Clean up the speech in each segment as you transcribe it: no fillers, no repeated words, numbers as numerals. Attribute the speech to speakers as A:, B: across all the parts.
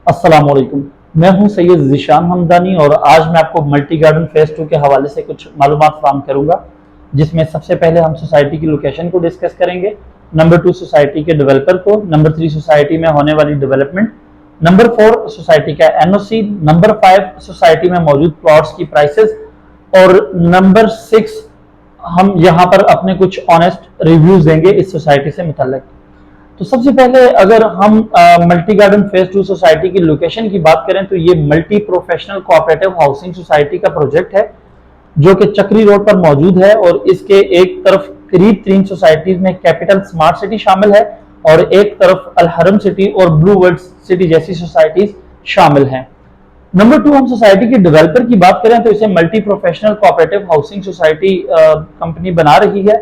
A: अस्सलाम वालेकुम। मैं हूं सैयद ज़ीशान हमदानी और आज मैं आपको मल्टी गार्डन फेज 2 के हवाले से कुछ मालूमात फराहम करूंगा, जिसमें सबसे पहले हम सोसाइटी की लोकेशन को डिस्कस करेंगे, नंबर 2 सोसाइटी के डेवलपर को, नंबर 3 सोसाइटी में होने वाली डेवलपमेंट, नंबर 4 सोसाइटी का एनओसी, नंबर 5 सोसाइटी में मौजूद प्लॉट्स की प्राइसेस और नंबर 6 हम यहाँ पर अपने कुछ ऑनेस्ट रिव्यूज देंगे इस सोसाइटी से मुतल्लिक। तो सबसे पहले अगर हम मल्टी गार्डन फेज 2 सोसाइटी की लोकेशन की बात करें तो ये multi professional cooperative housing society का प्रोजेक्ट है जो कि चक्री रोड पर मौजूद है और इसके एक तरफ करीब 3 सोसाइटीज में कैपिटल स्मार्ट सिटी शामिल है और एक तरफ अल हरम सिटी और ब्लू वर्ल्ड सिटी जैसी सोसाइटीज शामिल हैं। नंबर 2 हम सोसाइटी के डेवलपर की बात करें तो इसे multi professional cooperative housing society company बना रही है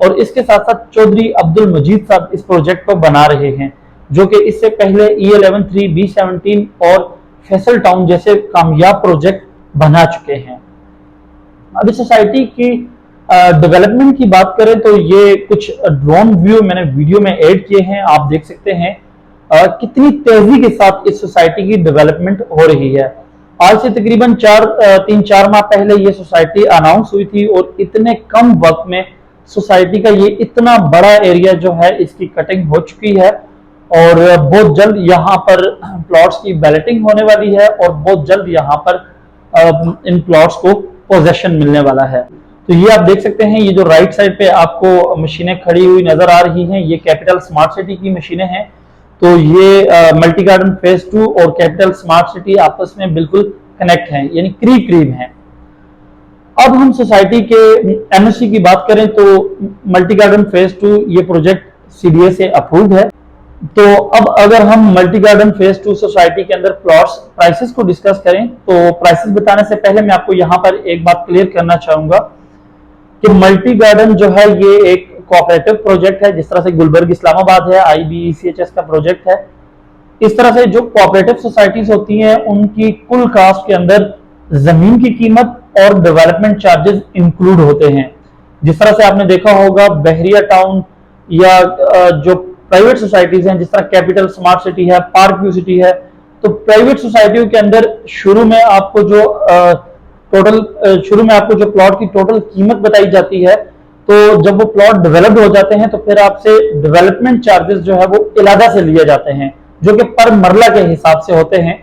A: और इसके साथ साथ चौधरी अब्दुल मजीद साहब इस प्रोजेक्ट को बना रहे हैं, जो कि इससे पहले E11 3 B17 और फैसल टाउन जैसे कामयाब प्रोजेक्ट बना चुके हैं। अब इस सोसाइटी की डेवलपमेंट की बात करें तो ये कुछ ड्रोन व्यू मैंने वीडियो में ऐड किए हैं, आप देख सकते हैं कितनी तेजी के साथ इस सोसाइटी की डेवलपमेंट हो रही है। आज से तकरीबन 3-4 माह पहले ये सोसाइटी अनाउंस हुई थी और इतने कम वक्त में सोसाइटी का ये इतना बड़ा एरिया जो है इसकी कटिंग हो चुकी है और बहुत जल्द यहाँ पर प्लॉट्स की बैलेटिंग होने वाली है और बहुत जल्द यहाँ पर इन प्लॉट्स को पोजेशन मिलने वाला है। तो ये आप देख सकते हैं, ये जो राइट साइड पे आपको मशीनें खड़ी हुई नजर आ रही हैं ये कैपिटल स्मार्ट सिटी की मशीनें हैं। तो ये मल्टी गार्डन फेज 2 और कैपिटल स्मार्ट सिटी आपस में बिल्कुल कनेक्ट हैं, यानी करीब करीब हैं। अब हम सोसाइटी के एनओसी की बात करें तो मल्टी गार्डन फेज 2 ये प्रोजेक्ट सीडीए से अप्रूव्ड है। तो अब अगर हम मल्टी गार्डन फेज 2 सोसाइटी के अंदर प्लॉट्स प्राइसेस को डिस्कस करें तो प्राइसेस बताने से पहले मैं आपको यहाँ पर एक बात क्लियर करना चाहूंगा कि मल्टी गार्डन जो है ये एक कोऑपरेटिव प्रोजेक्ट है, जिस तरह से गुलबर्ग इस्लामाबाद है IBECHS का प्रोजेक्ट है। इस तरह से जो कोऑपरेटिव सोसाइटीज होती हैं उनकी कुल कास्ट के अंदर जमीन की कीमत और डेवलपमेंट चार्जेस इंक्लूड होते हैं। जिस तरह से आपने देखा होगा बहरिया टाउन या जो प्राइवेट सोसाइटीज हैं जिस तरह कैपिटल स्मार्ट सिटी है, पार्क व्यू सिटी है, तो प्राइवेट सोसाइटियों के अंदर शुरू में आपको जो प्लॉट की टोटल कीमत बताई जाती है, तो जब वो प्लॉट डेवलप्ड हो जाते हैं तो फिर आपसे डेवलपमेंट चार्जेस जो है वो इलादा से लिए जाते हैं जो कि पर मरला के हिसाब से होते हैं।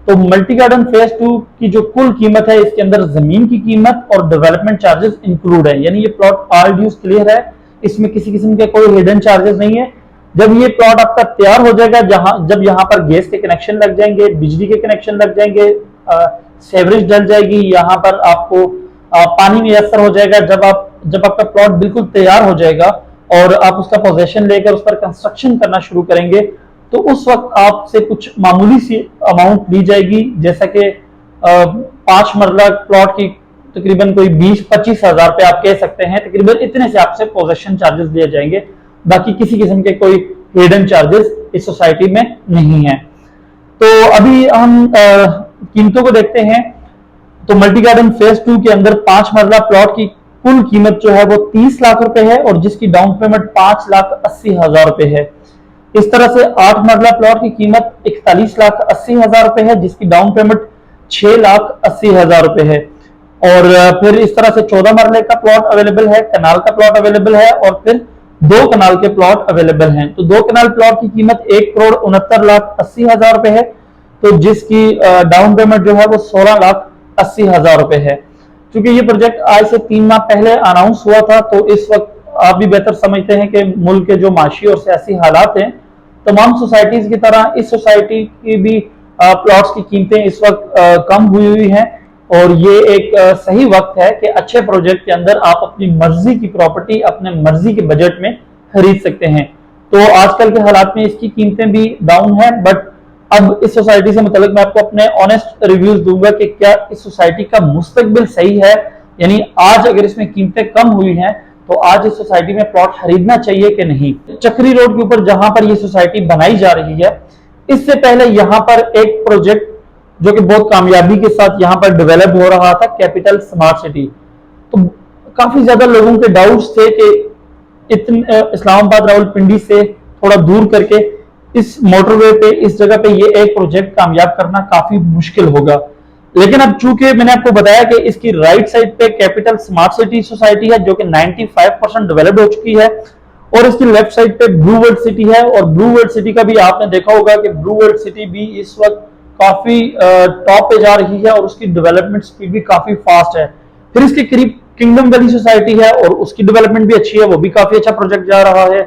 A: तो मल्टी गार्डन फेज 2 की जो कुल कीमत है इसके अंदर जमीन की कीमत और डेवलपमेंट चार्जेस इंक्लूड है, यानी ये प्लॉट ऑल ड्यूज क्लियर है, इसमें किसी किस्म के कोई हिडन चार्जेस नहीं है। जब ये प्लॉट आपका तैयार हो जाएगा, जब यहाँ पर गैस के कनेक्शन लग जाएंगे, बिजली के कनेक्शन लग जाएंगे, सेवरेज डल जाएगी, यहाँ पर आपको पानी मुयसर हो जाएगा, जब आपका प्लॉट बिल्कुल तैयार हो जाएगा और आप उसका पोजेशन लेकर उस पर कंस्ट्रक्शन करना शुरू करेंगे तो उस वक्त आपसे कुछ मामूली सी अमाउंट ली जाएगी, जैसा कि 5 मरला प्लॉट की तकरीबन कोई 20-25 हजार रुपए आप कह सकते हैं, तकरीबन इतने से आपसे पोजेशन चार्जेस लिए जाएंगे। बाकी किसी किस्म के कोई हिडन चार्जेस इस सोसाइटी में नहीं है। तो अभी हम कीमतों को देखते हैं। तो मल्टी गार्डन फेज 2 के अंदर 5 मरला प्लॉट की कुल कीमत जो है वो 30 लाख रुपए है और जिसकी डाउन पेमेंट 5,80,000 रुपए है। इस तरह से 8 मरला प्लॉट की कीमत 41,80,000 रुपए है जिसकी डाउन पेमेंट 6,80,000 रुपए है। और फिर इस तरह से 14 मरले का प्लॉट अवेलेबल है, कनाल का प्लॉट अवेलेबल है और फिर 2 कनाल के प्लॉट अवेलेबल हैं। तो 2 कनाल प्लॉट की कीमत 1,69,80,000 रुपए है, तो जिसकी डाउन पेमेंट जो है वो 16,80,000 रुपए है। क्योंकि ये प्रोजेक्ट आज से 3 माह पहले अनाउंस हुआ था, तो इस वक्त आप भी बेहतर समझते हैं कि मुल्क के जो माशी और सियासी हालात हैं, तमाम सोसाइटीज की तरह इस सोसाइटी की भी प्लॉट्स की कीमतें इस वक्त कम हुई हैं और ये एक सही वक्त है कि अच्छे प्रोजेक्ट के अंदर आप अपनी मर्जी की प्रॉपर्टी अपने मर्जी के बजट में खरीद सकते हैं। तो आजकल के हालात में इसकी कीमतें भी डाउन है, बट अब इस सोसाइटी से मुतालिक मैं आपको अपने ऑनेस्ट रिव्यूज दूंगा कि क्या इस सोसाइटी का मुस्तकबिल सही है, यानी आज अगर इसमें कीमतें कम हुई हैं तो आज इस सोसाइटी में प्लॉट खरीदना चाहिए कि नहीं। चक्री रोड के ऊपर जहां पर यह सोसाइटी बनाई जा रही है, इससे पहले यहां पर एक प्रोजेक्ट जो कि बहुत कामयाबी के साथ यहां पर डेवलप हो रहा था, कैपिटल स्मार्ट सिटी। तो काफी ज्यादा लोगों के डाउट्स थे कि इस्लामाबाद रावलपिंडी से थोड़ा दूर करके इस मोटरवे पे, इस जगह पे ये एक प्रोजेक्ट कामयाब करना काफी मुश्किल होगा। लेकिन अब चूंकि मैंने आपको बताया कि इसकी राइट साइड पे कैपिटल स्मार्ट सिटी सोसाइटी है जो कि 95% डेवलप्ड हो चुकी है, और इसकी लेफ्ट साइड पे ब्लू वर्ल्ड सिटी है। और ब्लू वर्ल्ड सिटी का भी आपने देखा होगा कि ब्लू वर्ल्ड सिटी भी इस वक्त काफी टॉप पे जा रही है और उसकी डेवलपमेंट स्पीड भी काफी फास्ट है। फिर इसके करीब किंगडम वैली सोसाइटी है और उसकी डेवलपमेंट भी अच्छी है, वो भी काफी अच्छा प्रोजेक्ट जा रहा है।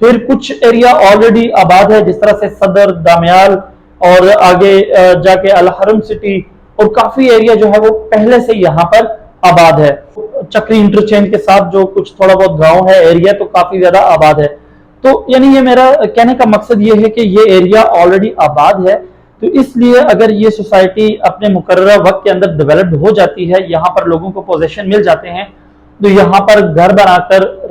A: फिर कुछ एरिया ऑलरेडी आबाद है, जिस तरह से सदर, दामयाल और आगे जाके अल हरम सिटी, और काफी एरिया जो है वो पहले से यहाँ पर आबाद है। चक्री इंटरचेंज के साथ जो कुछ थोड़ा बहुत गांव है, एरिया तो काफी ज्यादा आबाद है। तो यानी ये मेरा कहने का मकसद ये है कि ये एरिया ऑलरेडी आबाद है, तो इसलिए अगर ये सोसाइटी अपने मुकर्रर वक्त के अंदर डेवलप्ड हो जाती है, यहाँ पर लोगों को पोजीशन मिल जाते हैं, तो यहाँ पर घर बनाकर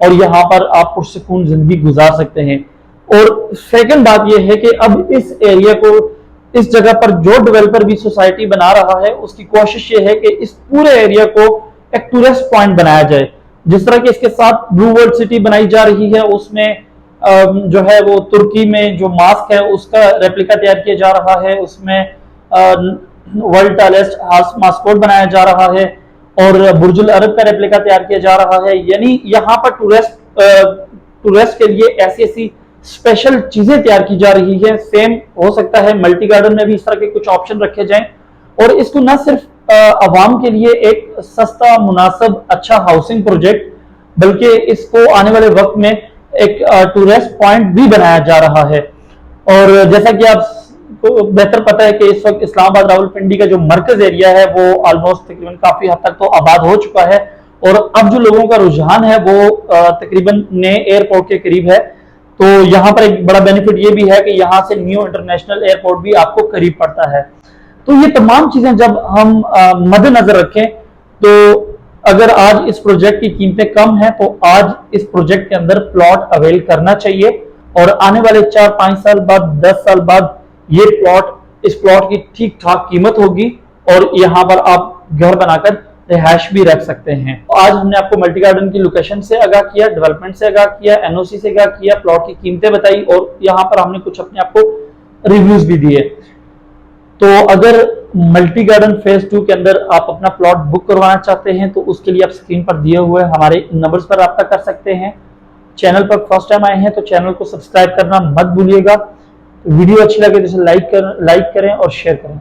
A: और यहाँ पर आप पुरसुकून जिंदगी गुजार सकते हैं। और सेकंड बात यह है कि अब इस एरिया को, इस जगह पर जो डेवलपर भी सोसाइटी बना रहा है, उसकी कोशिश ये है कि इस पूरे एरिया को एक टूरिस्ट पॉइंट बनाया जाए। जिस तरह की इसके साथ ब्लू वर्ल्ड सिटी बनाई जा रही है, उसमें जो है वो तुर्की में जो मास्क है उसका रेप्लिका तैयार किया जा रहा है, उसमें वर्ल्ड टॉलेस्ट हाउस मास्कोट बनाया जा रहा है और बुर्जुल अरब का रेप्लिका तैयार किया जा रहा है। यानी यहाँ पर टूरिस्ट के लिए ऐसी ऐसी स्पेशल चीजें तैयार की जा रही है। सेम हो सकता है मल्टी गार्डन में भी इस तरह के कुछ ऑप्शन रखे जाएं और इसको न सिर्फ आवाम के लिए एक सस्ता, मुनासिब, अच्छा हाउसिंग प्रोजेक्ट, बल्कि इसको आने वाले वक्त में एक टूरिस्ट पॉइंट भी बनाया जा रहा है। और जैसा कि आपको बेहतर पता है कि इस वक्त इस्लामाबाद रावलपिंडी का जो मरकज एरिया है वो ऑलमोस्ट तकरीबन काफी हद तक तो आबाद हो चुका है, और अब जो लोगों का रुझान है वो तकरीबन नए एयरपोर्ट के करीब है। तो यहाँ पर एक बड़ा बेनिफिट ये भी है कि यहाँ से न्यू इंटरनेशनल एयरपोर्ट भी आपको करीब पड़ता है। तो ये तमाम चीजें जब हम मद्देनजर रखें, तो अगर आज इस प्रोजेक्ट की कीमतें कम हैं तो आज इस प्रोजेक्ट के अंदर प्लॉट अवेल करना चाहिए, और आने वाले 4-5 साल बाद, 10 साल बाद ये इस प्लॉट की ठीक ठाक कीमत होगी और यहाँ पर आप घर बनाकर रिहायश भी रख सकते हैं। आज हमने आपको मल्टी गार्डन की लोकेशन से आगाह किया, डेवलपमेंट से आगाह किया, एनओसी से आगाह किया, प्लॉट की कीमतें बताई और यहाँ पर हमने कुछ अपने आपको रिव्यूज भी दिए। तो अगर मल्टी गार्डन फेज 2 के अंदर आप अपना प्लॉट बुक करवाना चाहते हैं तो उसके लिए आप स्क्रीन पर दिए हुए हमारे नंबर्स पर रब्ता कर सकते हैं। चैनल पर फर्स्ट टाइम आए हैं तो चैनल को सब्सक्राइब करना मत भूलिएगा। वीडियो अच्छी लगे तो इसे लाइक करें और शेयर करें।